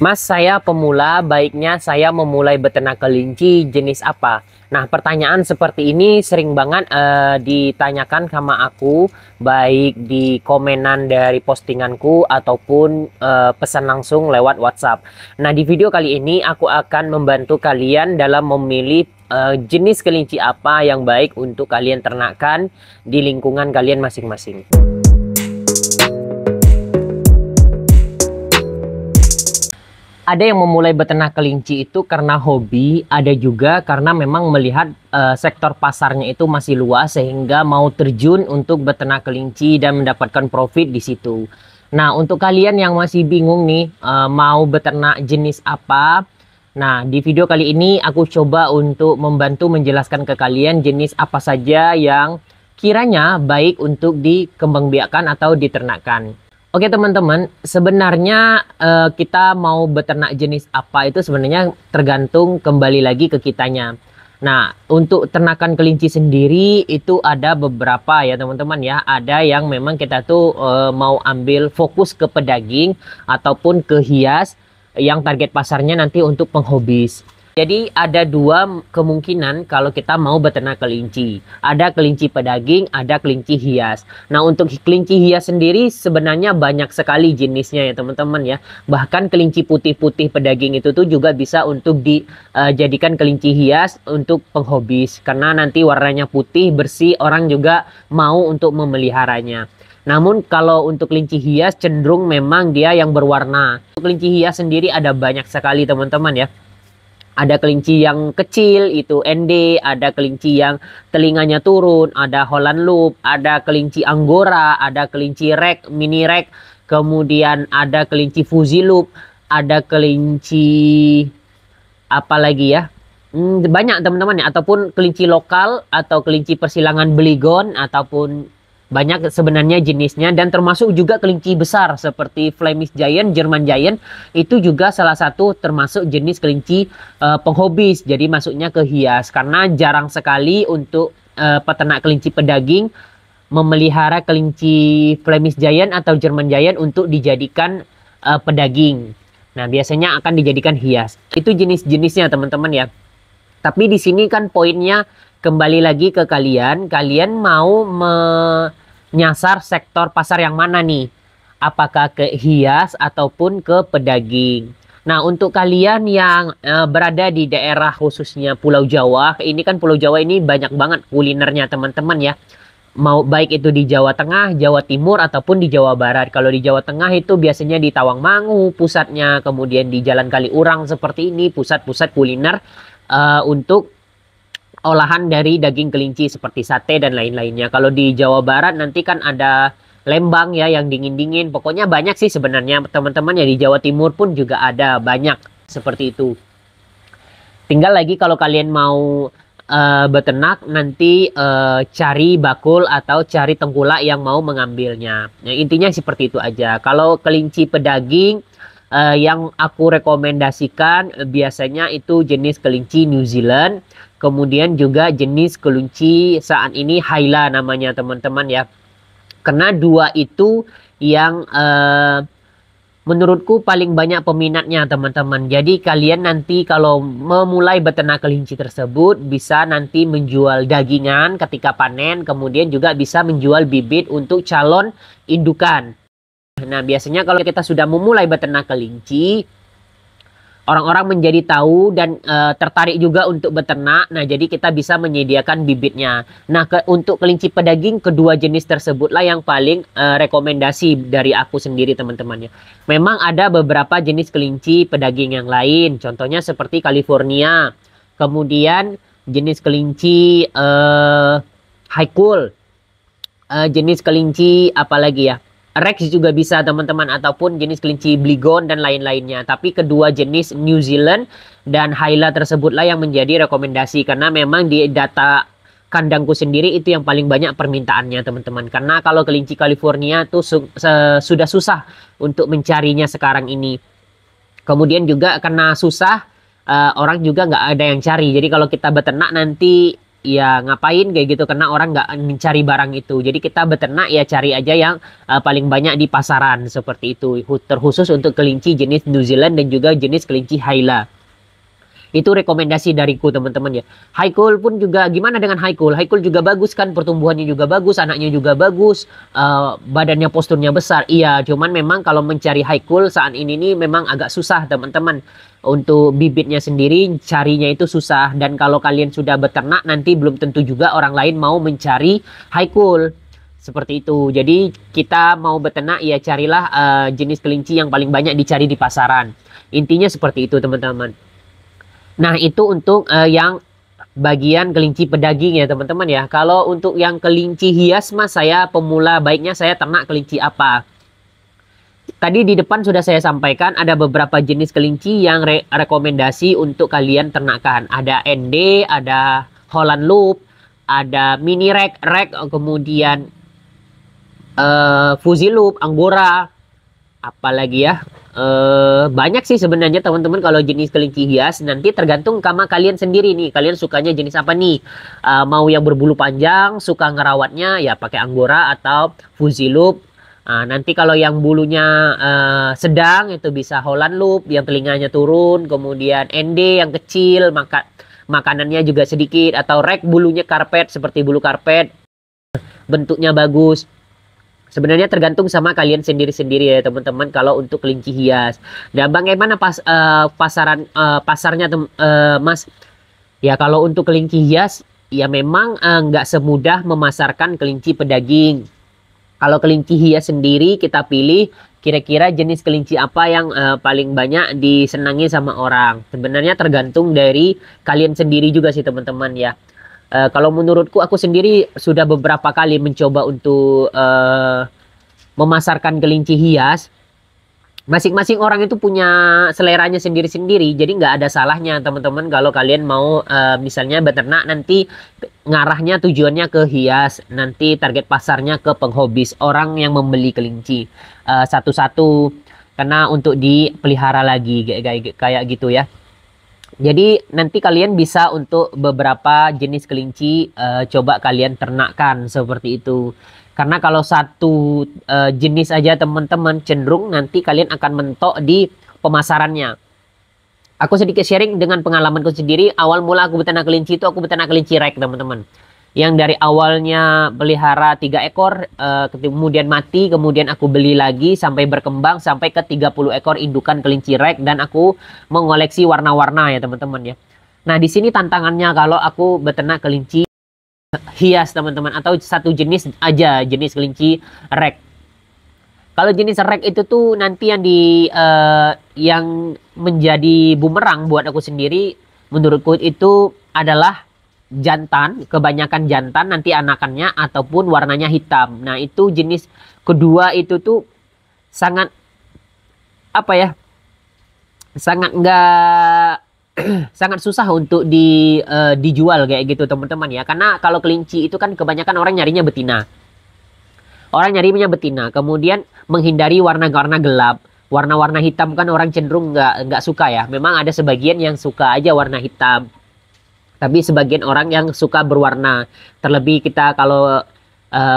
Mas, saya pemula, baiknya saya memulai beternak kelinci jenis apa? Nah, pertanyaan seperti ini sering banget ditanyakan sama aku, baik di komenan dari postinganku ataupun pesan langsung lewat WhatsApp. Nah, di video kali ini aku akan membantu kalian dalam memilih jenis kelinci apa yang baik untuk kalian ternakkan di lingkungan kalian masing-masing. Ada yang memulai beternak kelinci itu karena hobi, ada juga karena memang melihat sektor pasarnya itu masih luas sehingga mau terjun untuk beternak kelinci dan mendapatkan profit di situ. Nah, untuk kalian yang masih bingung nih mau beternak jenis apa, nah di video kali ini aku coba untuk membantu menjelaskan ke kalian jenis apa saja yang kiranya baik untuk dikembangbiakkan atau diternakkan. Oke teman-teman, sebenarnya kita mau beternak jenis apa itu sebenarnya tergantung kembali lagi ke kitanya. Nah, untuk ternakan kelinci sendiri itu ada beberapa ya teman-teman ya. Ada yang memang kita tuh mau ambil fokus ke pedaging ataupun ke hias yang target pasarnya nanti untuk penghobis. Jadi ada dua kemungkinan kalau kita mau beternak kelinci. Ada kelinci pedaging, ada kelinci hias. Nah, untuk kelinci hias sendiri sebenarnya banyak sekali jenisnya ya teman-teman ya. Bahkan kelinci putih-putih pedaging itu tuh juga bisa untuk dijadikan kelinci hias untuk penghobis. Karena nanti warnanya putih, bersih, orang juga mau untuk memeliharanya. Namun kalau untuk kelinci hias cenderung memang dia yang berwarna. Untuk kelinci hias sendiri ada banyak sekali teman-teman ya. Ada kelinci yang kecil itu ND, ada kelinci yang telinganya turun, ada Holland Loop, ada kelinci Angora, ada kelinci Rek, Mini Rek, kemudian ada kelinci Fuzi Loop, ada kelinci apa lagi ya? Banyak teman-teman ya, ataupun kelinci lokal atau kelinci persilangan Beligon ataupun banyak sebenarnya jenisnya, dan termasuk juga kelinci besar seperti Flemish Giant, German Giant itu juga salah satu termasuk jenis kelinci penghobis. Jadi masuknya ke hias karena jarang sekali untuk peternak kelinci pedaging memelihara kelinci Flemish Giant atau German Giant untuk dijadikan pedaging. Nah, biasanya akan dijadikan hias. Itu jenis-jenisnya teman-teman ya. Tapi di sini kan poinnya kembali lagi ke kalian. Kalian mau menyasar sektor pasar yang mana nih? Apakah ke hias ataupun ke pedaging? Nah, untuk kalian yang berada di daerah khususnya Pulau Jawa, ini kan Pulau Jawa ini banyak banget kulinernya teman-teman ya. Mau baik itu di Jawa Tengah, Jawa Timur ataupun di Jawa Barat. Kalau di Jawa Tengah itu biasanya di Tawangmangu pusatnya, kemudian di Jalan Kaliurang seperti ini pusat-pusat kuliner untuk olahan dari daging kelinci seperti sate dan lain-lainnya. Kalau di Jawa Barat nanti kan ada Lembang ya yang dingin-dingin. Pokoknya banyak sih sebenarnya teman-teman ya, di Jawa Timur pun juga ada banyak seperti itu. Tinggal lagi kalau kalian mau beternak nanti cari bakul atau cari tengkulak yang mau mengambilnya. Nah, intinya seperti itu aja. Kalau kelinci pedaging yang aku rekomendasikan biasanya itu jenis kelinci New Zealand. Kemudian juga jenis kelinci saat ini Hyla namanya teman-teman ya. Karena dua itu yang menurutku paling banyak peminatnya teman-teman. Jadi kalian nanti kalau memulai beternak kelinci tersebut bisa nanti menjual dagingan ketika panen. Kemudian juga bisa menjual bibit untuk calon indukan. Nah, biasanya kalau kita sudah memulai beternak kelinci, orang-orang menjadi tahu dan tertarik juga untuk beternak. Nah, jadi kita bisa menyediakan bibitnya. Nah, untuk kelinci pedaging, kedua jenis tersebutlah yang paling rekomendasi dari aku sendiri teman-teman ya. Memang ada beberapa jenis kelinci pedaging yang lain. Contohnya seperti California. Kemudian jenis kelinci high cool. Jenis kelinci apa lagi ya? Rex juga bisa teman-teman, ataupun jenis kelinci Beligon dan lain-lainnya. Tapi kedua jenis New Zealand dan Hyla tersebutlah yang menjadi rekomendasi. Karena memang di data kandangku sendiri itu yang paling banyak permintaannya teman-teman. Karena kalau kelinci California tuh sudah susah untuk mencarinya sekarang ini. Kemudian juga karena susah, orang juga nggak ada yang cari. Jadi kalau kita beternak nanti ya ngapain kayak gitu, karena orang nggak mencari barang itu. Jadi kita beternak ya cari aja yang paling banyak di pasaran seperti itu. Terkhusus untuk kelinci jenis New Zealand dan juga jenis kelinci Hyla. Itu rekomendasi dariku teman-teman ya. Haikul pun juga, gimana dengan Haikul? Haikul juga bagus kan, pertumbuhannya juga bagus, anaknya juga bagus, badannya posturnya besar. Iya, cuman memang kalau mencari Haikul saat ini nih memang agak susah teman-teman. Untuk bibitnya sendiri carinya itu susah, dan kalau kalian sudah beternak nanti belum tentu juga orang lain mau mencari Haikul. Seperti itu. Jadi kita mau beternak ya carilah jenis kelinci yang paling banyak dicari di pasaran. Intinya seperti itu teman-teman. Nah, itu untuk yang bagian kelinci pedaging ya teman-teman ya. Kalau untuk yang kelinci hias mas, saya pemula baiknya saya ternak kelinci apa? Tadi di depan sudah saya sampaikan ada beberapa jenis kelinci yang rekomendasi untuk kalian ternakan. Ada ND, ada Holland Loop, ada Mini Rek, kemudian Fuzzy Loop, Angora, apalagi ya. Banyak sih sebenarnya teman-teman kalau jenis kelinci hias. Nanti tergantung sama kalian sendiri nih, kalian sukanya jenis apa nih. Mau yang berbulu panjang, suka ngerawatnya ya pakai Angora atau Fuzzy Loop. Nanti kalau yang bulunya sedang itu bisa Holland Loop yang telinganya turun, kemudian ND yang kecil, makanannya juga sedikit, atau Rek bulunya karpet seperti bulu karpet, bentuknya bagus. Sebenarnya tergantung sama kalian sendiri-sendiri ya teman-teman kalau untuk kelinci hias. Dan bagaimana pasarnya mas? Ya kalau untuk kelinci hias ya memang nggak semudah memasarkan kelinci pedaging. Kalau kelinci hias sendiri kita pilih kira-kira jenis kelinci apa yang paling banyak disenangi sama orang. Sebenarnya tergantung dari kalian sendiri juga sih teman-teman ya. Kalau menurutku, aku sendiri sudah beberapa kali mencoba untuk memasarkan kelinci hias. Masing-masing orang itu punya seleranya sendiri-sendiri. Jadi nggak ada salahnya teman-teman kalau kalian mau misalnya beternak nanti ngarahnya tujuannya ke hias. Nanti target pasarnya ke penghobis, orang yang membeli kelinci satu-satu. Karena untuk dipelihara lagi kayak gitu ya. Jadi nanti kalian bisa untuk beberapa jenis kelinci coba kalian ternakkan seperti itu. Karena kalau satu jenis aja teman-teman cenderung nanti kalian akan mentok di pemasarannya. Aku sedikit sharing dengan pengalamanku sendiri. Awal mula aku beternak kelinci itu aku beternak kelinci Rek teman-teman. Yang dari awalnya pelihara 3 ekor, kemudian mati, kemudian aku beli lagi sampai berkembang sampai ke 30 ekor indukan kelinci Rek, dan aku mengoleksi warna-warna ya teman-teman ya. Nah, di sini tantangannya kalau aku beternak kelinci hias teman-teman, atau satu jenis aja, jenis kelinci Rek. Kalau jenis Rek itu tuh nanti yang menjadi bumerang buat aku sendiri, menurutku itu adalah jantan, kebanyakan jantan nanti anakannya ataupun warnanya hitam. Nah, itu jenis kedua itu tuh sangat apa ya? Sangat enggak sangat susah untuk dijual kayak gitu teman-teman ya. Karena kalau kelinci itu kan kebanyakan orang nyarinya betina. Orang nyarinya betina, kemudian menghindari warna-warna gelap. Warna-warna hitam kan orang cenderung nggak suka ya. Memang ada sebagian yang suka aja warna hitam. Tapi sebagian orang yang suka berwarna. Terlebih kita kalau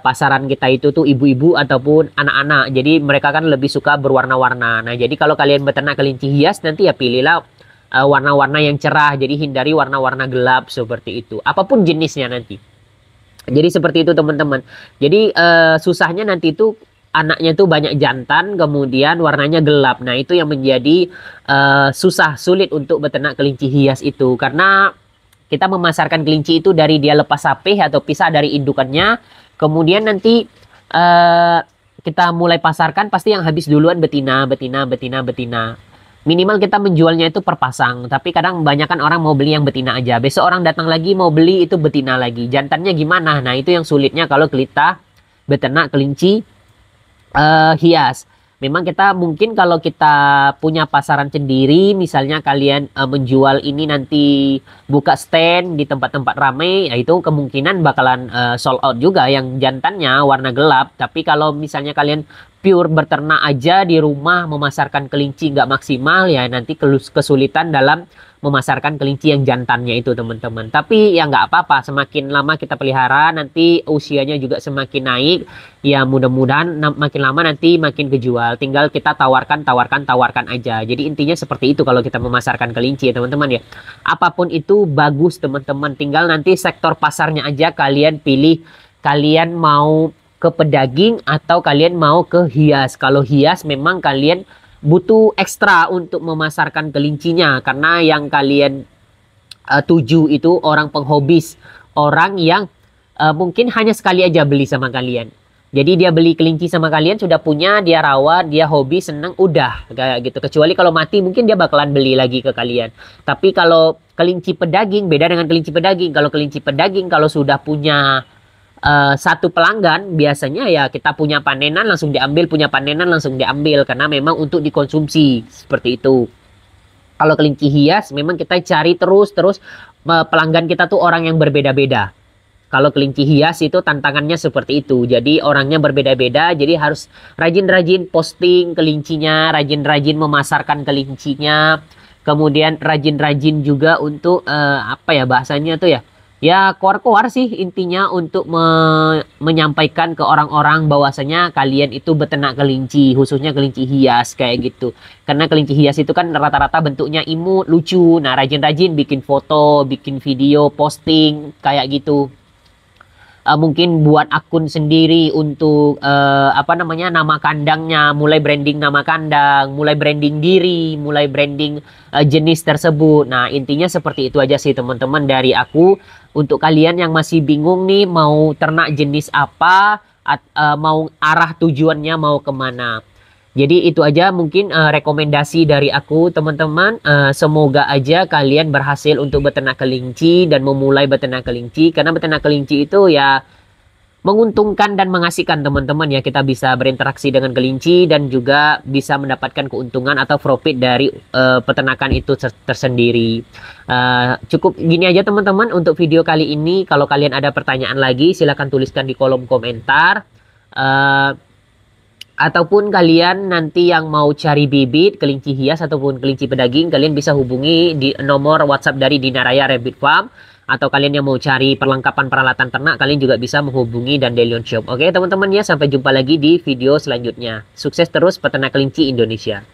pasaran kita itu tuh ibu-ibu ataupun anak-anak. Jadi mereka kan lebih suka berwarna-warna. Nah, jadi kalau kalian beternak kelinci hias nanti ya pilihlah warna-warna yang cerah. Jadi hindari warna-warna gelap seperti itu. Apapun jenisnya nanti. Jadi seperti itu teman-teman. Jadi susahnya nanti itu anaknya tuh banyak jantan, kemudian warnanya gelap. Nah, itu yang menjadi sulit untuk beternak kelinci hias itu. Karena kita memasarkan kelinci itu dari dia lepas sapih atau pisah dari indukannya. Kemudian nanti kita mulai pasarkan pasti yang habis duluan betina. Minimal kita menjualnya itu per pasang. Tapi kadang kebanyakan orang mau beli yang betina aja. Besok orang datang lagi mau beli itu betina lagi. Jantannya gimana? Nah, itu yang sulitnya kalau kita beternak kelinci hias. Memang kita mungkin kalau kita punya pasaran sendiri, misalnya kalian menjual ini nanti buka stand di tempat-tempat ramai, ya itu kemungkinan bakalan sold out juga yang jantannya warna gelap. Tapi kalau misalnya kalian pure beternak aja di rumah memasarkan kelinci nggak maksimal, ya nanti kesulitan dalam memasarkan kelinci yang jantannya itu teman-teman. Tapi ya nggak apa-apa, semakin lama kita pelihara nanti usianya juga semakin naik, ya mudah-mudahan makin lama nanti makin kejual. Tinggal kita tawarkan aja. Jadi intinya seperti itu kalau kita memasarkan kelinci ya teman-teman ya. Apapun itu bagus teman-teman, tinggal nanti sektor pasarnya aja kalian pilih, kalian mau ke pedaging atau kalian mau ke hias. Kalau hias memang kalian butuh ekstra untuk memasarkan kelincinya, karena yang kalian tuju itu orang penghobis, orang yang mungkin hanya sekali aja beli sama kalian. Jadi dia beli kelinci sama kalian, sudah punya, dia rawat, dia hobi, seneng, udah kayak gitu. Kecuali kalau mati mungkin dia bakalan beli lagi ke kalian. Tapi kalau kelinci pedaging beda dengan kelinci pedaging. Kalau kelinci pedaging kalau sudah punya satu pelanggan, biasanya ya kita punya panenan langsung diambil, punya panenan langsung diambil, karena memang untuk dikonsumsi seperti itu. Kalau kelinci hias memang kita cari terus pelanggan kita tuh orang yang berbeda-beda. Kalau kelinci hias itu tantangannya seperti itu, jadi orangnya berbeda-beda, jadi harus rajin-rajin posting kelincinya, rajin-rajin memasarkan kelincinya, kemudian rajin-rajin juga untuk apa ya bahasanya tuh ya, ya koar-koar sih intinya, untuk menyampaikan ke orang-orang bahwasanya kalian itu beternak kelinci, khususnya kelinci hias kayak gitu. Karena kelinci hias itu kan rata-rata bentuknya imut, lucu. Nah, rajin-rajin bikin foto, bikin video, posting kayak gitu. Mungkin buat akun sendiri untuk apa namanya, nama kandangnya, mulai branding nama kandang, mulai branding diri, mulai branding jenis tersebut. Nah, intinya seperti itu aja sih teman-teman dari aku. Untuk kalian yang masih bingung nih mau ternak jenis apa, mau arah tujuannya mau kemana. Jadi itu aja mungkin rekomendasi dari aku teman-teman. Semoga aja kalian berhasil untuk beternak kelinci dan memulai beternak kelinci. Karena beternak kelinci itu ya menguntungkan dan mengasihkan teman-teman ya. Kita bisa berinteraksi dengan kelinci dan juga bisa mendapatkan keuntungan atau profit dari peternakan itu tersendiri. Cukup gini aja teman-teman untuk video kali ini. Kalau kalian ada pertanyaan lagi silahkan tuliskan di kolom komentar. Ataupun kalian nanti yang mau cari bibit kelinci hias ataupun kelinci pedaging, kalian bisa hubungi di nomor WhatsApp dari Dinaraya Rabbit Farm. Atau kalian yang mau cari perlengkapan peralatan ternak, kalian juga bisa menghubungi Dandelion Shop. Oke teman-teman ya, sampai jumpa lagi di video selanjutnya. Sukses terus peternak kelinci Indonesia.